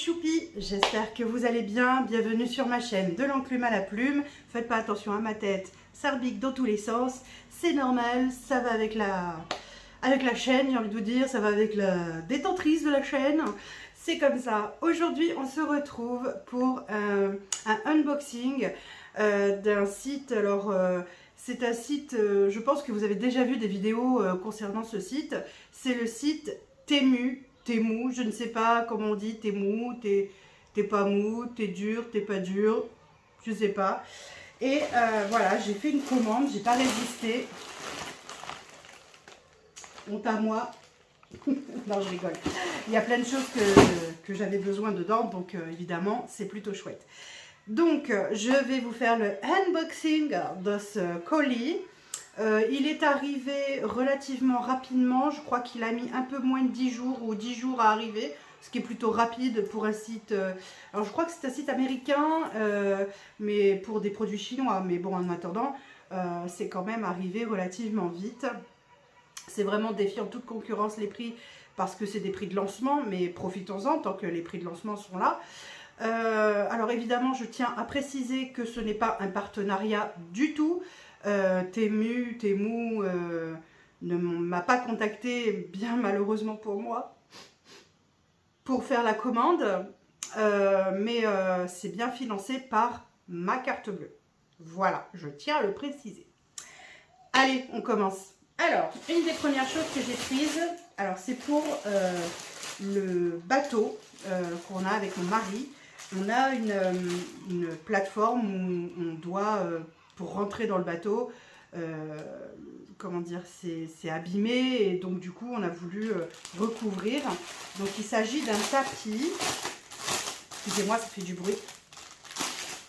choupis, j'espère que vous allez bien. Bienvenue sur ma chaîne de l'enclume à la plume. Faites pas attention à ma tête, ça rebique dans tous les sens. C'est normal, ça va avec la chaîne, j'ai envie de vous dire, ça va avec la détentrice de la chaîne. C'est comme ça. Aujourd'hui, on se retrouve pour un unboxing d'un site. Alors, c'est un site, je pense que vous avez déjà vu des vidéos concernant ce site. C'est le site Temu, je ne sais pas comment on dit, t'es mou, t'es pas mou, t'es dur, t'es pas dur, je sais pas. Et voilà, j'ai fait une commande, j'ai pas résisté. Honte à moi. Non, je rigole. Il y a plein de choses que j'avais besoin dedans, donc évidemment, c'est plutôt chouette. Donc, je vais vous faire le unboxing de ce colis. Il est arrivé relativement rapidement. Je crois qu'il a mis un peu moins de 10 jours ou 10 jours à arriver, ce qui est plutôt rapide pour un site. Alors, je crois que c'est un site américain, mais pour des produits chinois. Mais bon, en attendant, c'est quand même arrivé relativement vite. C'est vraiment défiant toute concurrence les prix parce que c'est des prix de lancement, mais profitons-en tant que les prix de lancement sont là. Alors évidemment, je tiens à préciser que ce n'est pas un partenariat du tout. Temu ne m'a pas contacté, bien malheureusement pour moi, pour faire la commande, mais c'est bien financé par ma carte bleue. Voilà, je tiens à le préciser. Allez, on commence. Alors, une des premières choses que j'ai prises, alors c'est pour le bateau qu'on a avec mon mari. On a une plateforme où on doit, pour rentrer dans le bateau, comment dire, c'est abîmé et donc du coup on a voulu recouvrir. Donc il s'agit d'un tapis, excusez-moi ça fait du bruit,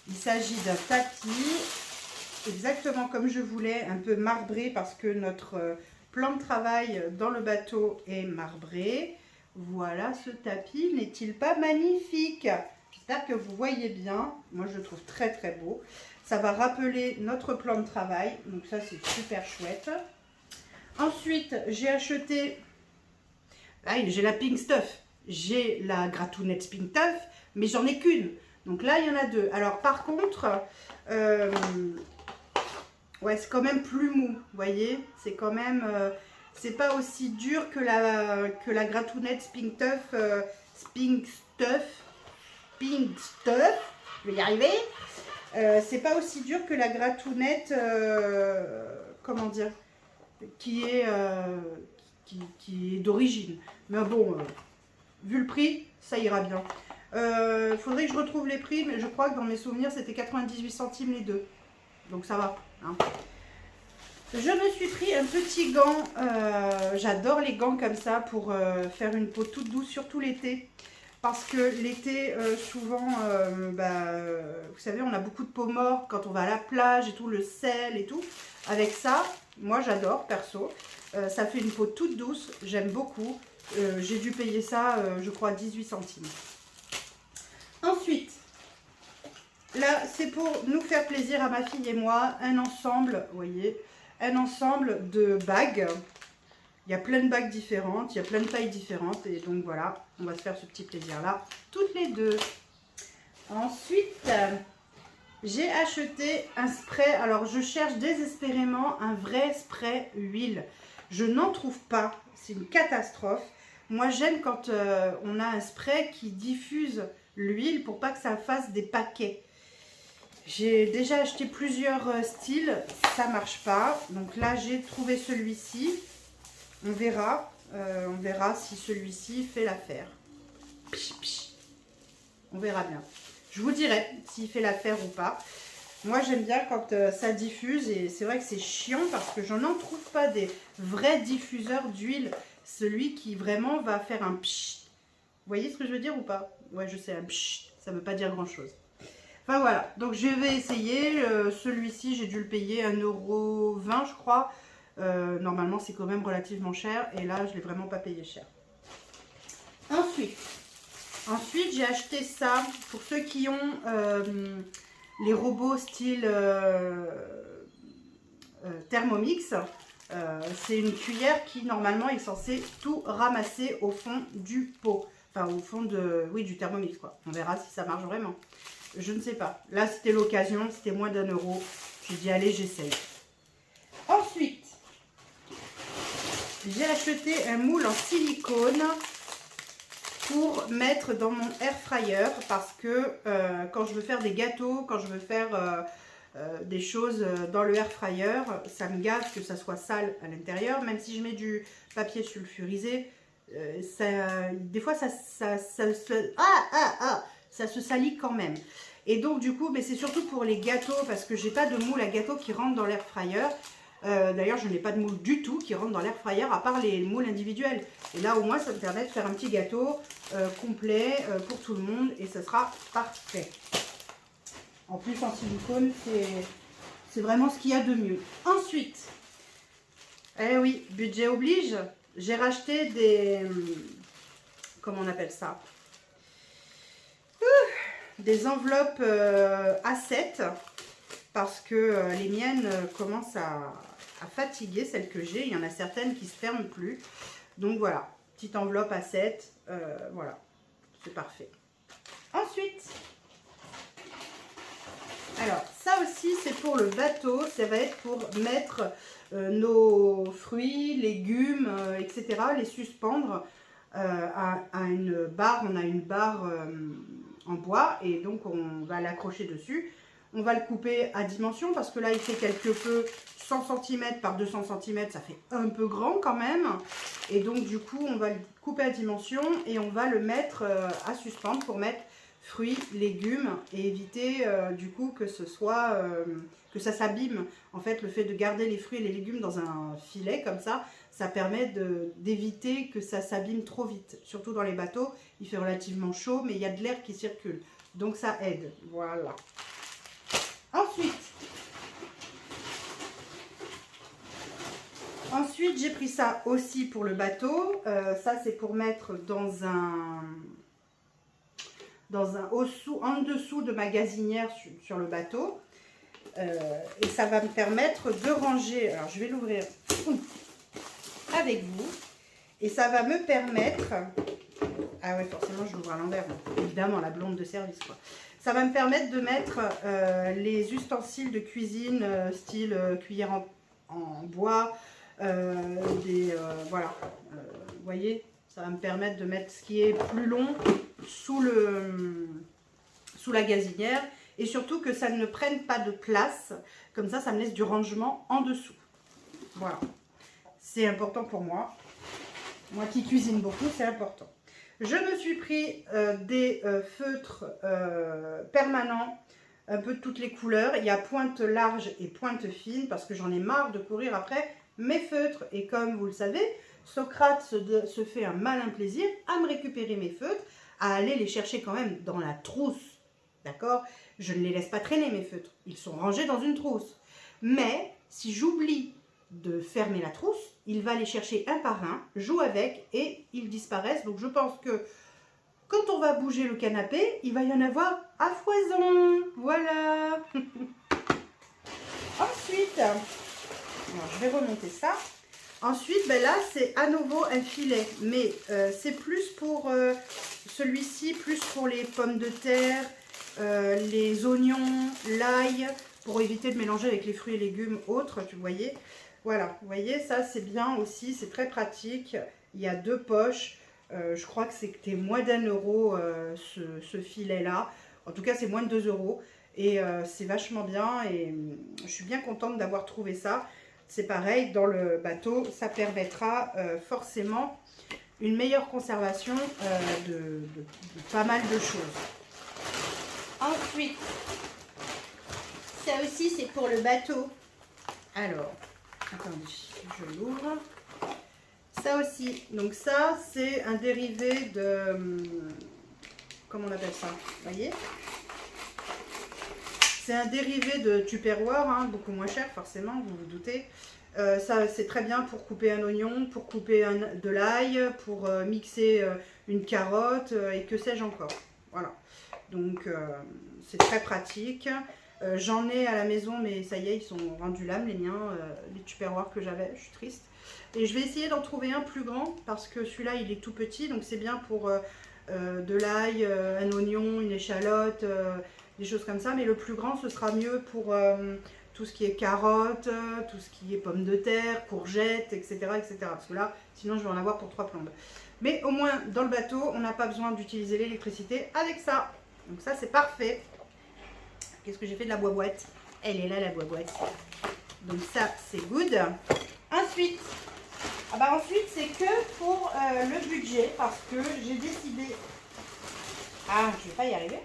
il s'agit d'un tapis exactement comme je voulais, un peu marbré parce que notre plan de travail dans le bateau est marbré. Voilà ce tapis, n'est-il pas magnifique? J'espère que vous voyez bien, moi je le trouve très très beau. Ça va rappeler notre plan de travail, donc ça c'est super chouette. Ensuite j'ai acheté, j'ai la Pink Stuff, j'ai la Gratounette Pink Stuff, mais j'en ai qu'une. Donc là il y en a deux. Alors par contre, ouais c'est quand même plus mou, vous voyez, c'est quand même, c'est pas aussi dur que la Gratounette Pink Stuff, je vais y arriver. C'est pas aussi dur que la Gratounette, comment dire, qui est d'origine. Mais bon, vu le prix, ça ira bien. Faudrait que je retrouve les prix, mais je crois que dans mes souvenirs, c'était 98 centimes les deux. Donc ça va. Hein. Je me suis pris un petit gant. J'adore les gants comme ça pour faire une peau toute douce, surtout l'été. Parce que l'été, souvent, vous savez, on a beaucoup de peau morte quand on va à la plage et tout, le sel et tout. Avec ça, moi j'adore, perso. Ça fait une peau toute douce, j'aime beaucoup. J'ai dû payer ça, je crois, 18 centimes. Ensuite, là, c'est pour nous faire plaisir à ma fille et moi, un ensemble, vous voyez, un ensemble de bagues. Il y a plein de bagues différentes, il y a plein de tailles différentes. Et donc voilà, on va se faire ce petit plaisir-là, toutes les deux. Ensuite, j'ai acheté un spray. Alors, je cherche désespérément un vrai spray huile. Je n'en trouve pas, c'est une catastrophe. Moi, j'aime quand on a un spray qui diffuse l'huile pour pas que ça fasse des paquets. J'ai déjà acheté plusieurs styles, ça marche pas. Donc là, j'ai trouvé celui-ci. On verra si celui-ci fait l'affaire. On verra bien. Je vous dirai s'il fait l'affaire ou pas. Moi, j'aime bien quand ça diffuse et c'est vrai que c'est chiant parce que je n'en trouve pas des vrais diffuseurs d'huile. Celui qui vraiment va faire un pshht. Vous voyez ce que je veux dire ou pas? Ouais, je sais, un pshht, ça ne veut pas dire grand-chose. Enfin voilà, donc je vais essayer. Celui-ci, j'ai dû le payer 1,20 €, je crois. Normalement, c'est quand même relativement cher. Et là, je ne l'ai vraiment pas payé cher. Ensuite j'ai acheté ça pour ceux qui ont les robots style Thermomix. C'est une cuillère qui, normalement, est censée tout ramasser au fond du pot. enfin au fond de, oui, du Thermomix quoi. On verra si ça marche vraiment. Je ne sais pas. Là c'était l'occasion, c'était moins d'1 €. J'ai dit allez, j'essaye. Ensuite, j'ai acheté un moule en silicone pour mettre dans mon air fryer parce que quand je veux faire des gâteaux, quand je veux faire des choses dans le air fryer, ça me gave que ça soit sale à l'intérieur, même si je mets du papier sulfurisé, des fois ça se salit quand même. Et donc du coup, mais c'est surtout pour les gâteaux parce que j'ai pas de moule à gâteau qui rentre dans l'air fryer. D'ailleurs, je n'ai pas de moule du tout qui rentre dans l'air fryer à part les moules individuels. Et là, au moins, ça me permet de faire un petit gâteau complet pour tout le monde et ça sera parfait. En plus, en silicone, c'est vraiment ce qu'il y a de mieux. Ensuite, eh oui, budget oblige, j'ai racheté des... Comment on appelle ça? Des enveloppes A7 parce que les miennes commencent à fatiguer, celles que j'ai. Il y en a certaines qui se ferment plus. Donc voilà, petite enveloppe A7, voilà, c'est parfait. Ensuite, alors ça aussi c'est pour le bateau, ça va être pour mettre nos fruits, légumes, etc., les suspendre à une barre. On a une barre en bois et donc on va l'accrocher dessus. On va le couper à dimension parce que là il fait quelque peu 100 cm par 200 cm, ça fait un peu grand quand même. Et donc du coup on va le couper à dimension et on va le mettre à suspendre pour mettre fruits, légumes et éviter du coup que ce soit que ça s'abîme. En fait, le fait de garder les fruits et les légumes dans un filet comme ça permet d'éviter que ça s'abîme trop vite. Surtout dans les bateaux, il fait relativement chaud mais il y a de l'air qui circule. Donc ça aide. Voilà. Ensuite, j'ai pris ça aussi pour le bateau. Ça, c'est pour mettre en dessous de ma gazinière sur le bateau. Et ça va me permettre de ranger. Alors, je vais l'ouvrir avec vous. Et ça va me permettre... Ah ouais, forcément, je l'ouvre à l'envers. Évidemment, la blonde de service, quoi. Ça va me permettre de mettre les ustensiles de cuisine, style cuillère en bois, voilà. Vous voyez, ça va me permettre de mettre ce qui est plus long sous la gazinière et surtout que ça ne prenne pas de place. Comme ça me laisse du rangement en dessous. Voilà. C'est important pour moi. Moi qui cuisine beaucoup, c'est important. Je me suis pris des feutres permanents, un peu de toutes les couleurs. Il y a pointe large et pointe fine parce que j'en ai marre de courir après mes feutres. Et comme vous le savez, Socrate se fait un malin plaisir à me récupérer mes feutres, à aller les chercher quand même dans la trousse. D'accord? Je ne les laisse pas traîner mes feutres. Ils sont rangés dans une trousse. Mais si j'oublie de fermer la trousse, il va les chercher un par un, joue avec et ils disparaissent. Donc je pense que quand on va bouger le canapé, il va y en avoir à foison. Voilà. Ensuite, alors je vais remonter ça. Ensuite, ben là, c'est à nouveau un filet. Mais c'est plus pour celui-ci, plus pour les pommes de terre, les oignons, l'ail, pour éviter de mélanger avec les fruits et légumes autres, tu voyez. Voilà, vous voyez, ça c'est bien aussi, c'est très pratique. Il y a 2 poches. Je crois que c'était moins d'1 € ce filet-là. En tout cas, c'est moins de 2 €. Et c'est vachement bien et je suis bien contente d'avoir trouvé ça. C'est pareil, dans le bateau, ça permettra forcément une meilleure conservation de pas mal de choses. Ensuite, ça aussi c'est pour le bateau. Alors, attendez, je l'ouvre. Ça aussi, donc ça c'est un dérivé de... Comment on appelle ça? Vous voyez? C'est un dérivé de Tupperware, hein, beaucoup moins cher forcément, vous vous doutez. Ça c'est très bien pour couper un oignon, pour couper de l'ail, pour mixer une carotte et que sais-je encore. Voilà, donc c'est très pratique. J'en ai à la maison, mais ça y est, ils sont rendus l'âme, les miens, les Tupperware que j'avais, je suis triste. Et je vais essayer d'en trouver un plus grand, parce que celui-là, il est tout petit, donc c'est bien pour de l'ail, un oignon, une échalote, des choses comme ça. Mais le plus grand, ce sera mieux pour tout ce qui est carottes, tout ce qui est pommes de terre, courgettes, etc., etc. Parce que là, sinon, je vais en avoir pour 3 plombes. Mais au moins, dans le bateau, on n'a pas besoin d'utiliser l'électricité avec ça. Donc ça, c'est parfait. Qu'est-ce que j'ai fait de la boîte? Elle est là, la boîte. Donc ça, c'est good. Ensuite, ensuite c'est que pour le budget, parce que j'ai décidé... Ah, je ne vais pas y arriver.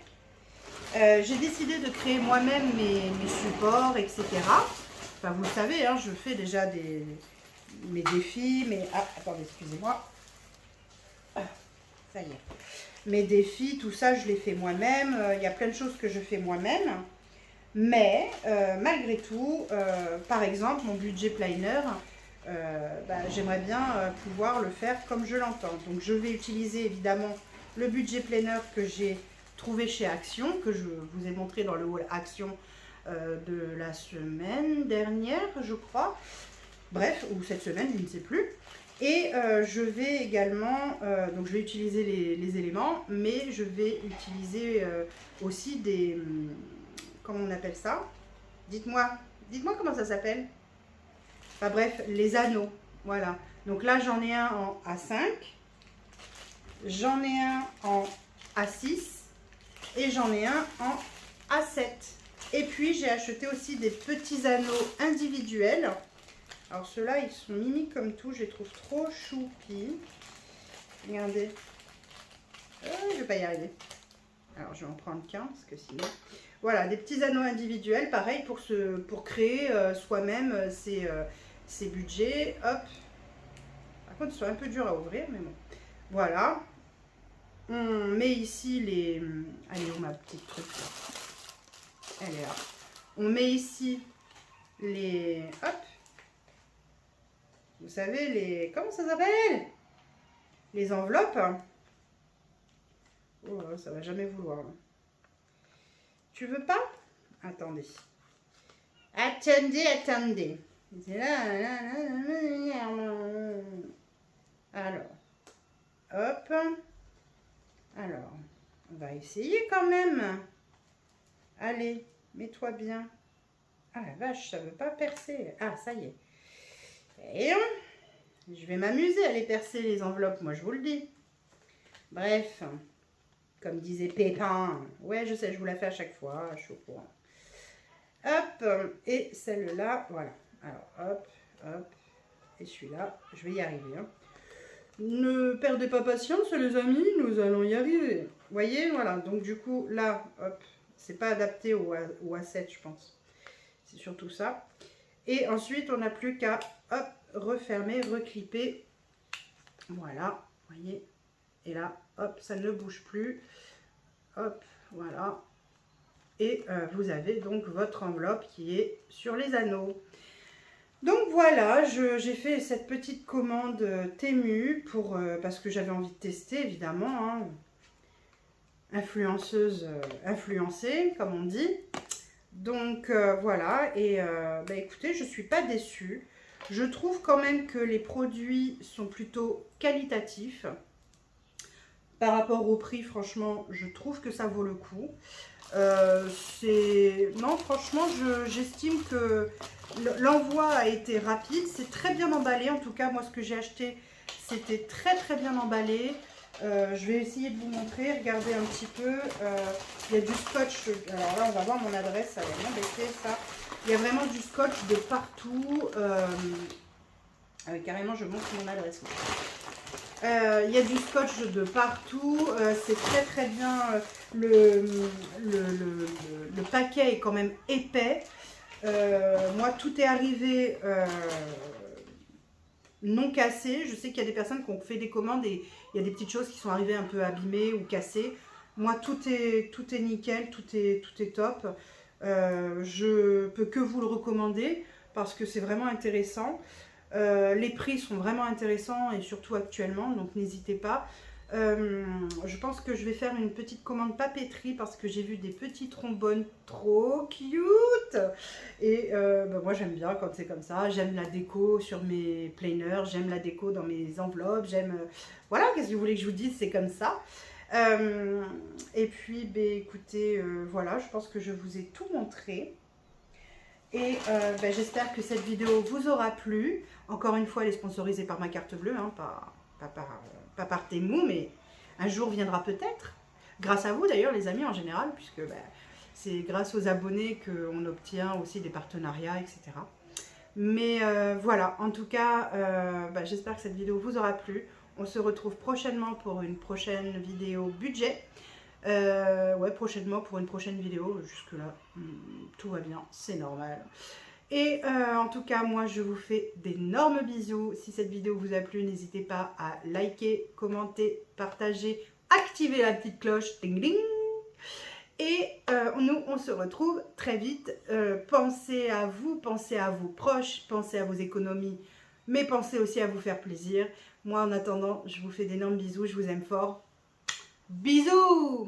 J'ai décidé de créer moi-même mes supports, etc. Enfin, vous le savez, hein, je fais déjà mes défis, Ah, attendez, excusez-moi. Ah, ça y est. Mes défis, tout ça, je les fais moi-même. Il y a plein de choses que je fais moi-même. Mais, malgré tout, par exemple, mon budget planner, j'aimerais bien pouvoir le faire comme je l'entends. Donc, je vais utiliser évidemment le budget planner que j'ai trouvé chez Action, que je vous ai montré dans le haul Action de la semaine dernière, je crois. Bref, ou cette semaine, je ne sais plus. Et je vais également, donc je vais utiliser les éléments, mais je vais utiliser aussi des, comment on appelle ça? Dites-moi comment ça s'appelle. Enfin bref, les anneaux, voilà. Donc là, j'en ai un en A5, j'en ai un en A6 et j'en ai un en A7. Et puis, j'ai acheté aussi des petits anneaux individuels. Alors ceux-là, ils sont mimi comme tout, je les trouve trop choupis. Regardez. Je vais pas y arriver. Alors je vais en prendre qu'un, parce que sinon... Voilà, des petits anneaux individuels, pareil, pour créer soi-même ses budgets. Hop. Par contre, ils sont un peu durs à ouvrir, mais bon. Voilà. On met ici les... Elle est où ma petite truc là? Elle est là. On met ici les... Hop. Vous savez, les... Comment ça s'appelle? Les enveloppes. Oh, ça va jamais vouloir. Tu veux pas? Attendez. Attendez. Alors. Hop. Alors. On va essayer quand même. Allez, mets-toi bien. Ah la vache, ça veut pas percer. Ah, ça y est. Et je vais m'amuser à les percer, les enveloppes, moi je vous le dis. Bref, comme disait Pépin. Ouais, je sais, je vous la fais à chaque fois, je suis au courant. Hop, et celle-là, voilà. Alors, hop, hop, et celui-là, je vais y arriver. Hein. Ne perdez pas patience, les amis, nous allons y arriver. Vous voyez, voilà, donc du coup, là, hop, c'est pas adapté au A7, je pense. C'est surtout ça. Et ensuite, on n'a plus qu'à, hop, refermer, reclipper. Voilà, vous voyez. Et là, hop, ça ne bouge plus. Hop, voilà. Et vous avez donc votre enveloppe qui est sur les anneaux. Donc voilà, j'ai fait cette petite commande Temu pour, parce que j'avais envie de tester, évidemment. Hein. Influenceuse influencée, comme on dit. Donc voilà, et écoutez, je ne suis pas déçue. Je trouve quand même que les produits sont plutôt qualitatifs. Par rapport au prix, franchement, je trouve que ça vaut le coup. Non, franchement, j'estime que l'envoi a été rapide. C'est très bien emballé. En tout cas, moi, ce que j'ai acheté, c'était très, très bien emballé. Je vais essayer de vous montrer. Regardez un petit peu. Il y a du scotch. Alors là, on va voir mon adresse. Ça va m'embêter, ça. Il y a vraiment du scotch de partout. Carrément, je montre mon adresse. Il y a du scotch de partout. C'est très, très bien. Le paquet est quand même épais. Moi, tout est arrivé non cassé. Je sais qu'il y a des personnes qui ont fait des commandes et il y a des petites choses qui sont arrivées un peu abîmées ou cassées. Moi, tout est nickel, tout est top. Je peux que vous le recommander parce que c'est vraiment intéressant. Les prix sont vraiment intéressants et surtout actuellement, donc n'hésitez pas. Je pense que je vais faire une petite commande papeterie parce que j'ai vu des petits trombones trop cute. Et moi j'aime bien quand c'est comme ça. J'aime la déco sur mes planers, j'aime la déco dans mes enveloppes, j'aime... voilà, qu'est-ce que vous voulez que je vous dise, c'est comme ça. Et puis, ben, écoutez, voilà, je pense que je vous ai tout montré. Et ben, j'espère que cette vidéo vous aura plu. Encore une fois, elle est sponsorisée par ma carte bleue, hein, pas par Temu, mais un jour viendra peut-être. Grâce à vous d'ailleurs, les amis, en général, puisque ben, c'est grâce aux abonnés qu'on obtient aussi des partenariats, etc. Mais voilà, en tout cas, ben, j'espère que cette vidéo vous aura plu. On se retrouve prochainement pour une prochaine vidéo budget. Ouais, prochainement pour une prochaine vidéo. Jusque-là, tout va bien, c'est normal. Et en tout cas, moi, je vous fais d'énormes bisous. Si cette vidéo vous a plu, n'hésitez pas à liker, commenter, partager, activer la petite cloche. Ding ding. Et nous, on se retrouve très vite. Pensez à vous, pensez à vos proches, pensez à vos économies, mais pensez aussi à vous faire plaisir. Moi, en attendant, je vous fais d'énormes bisous, je vous aime fort. Bisous!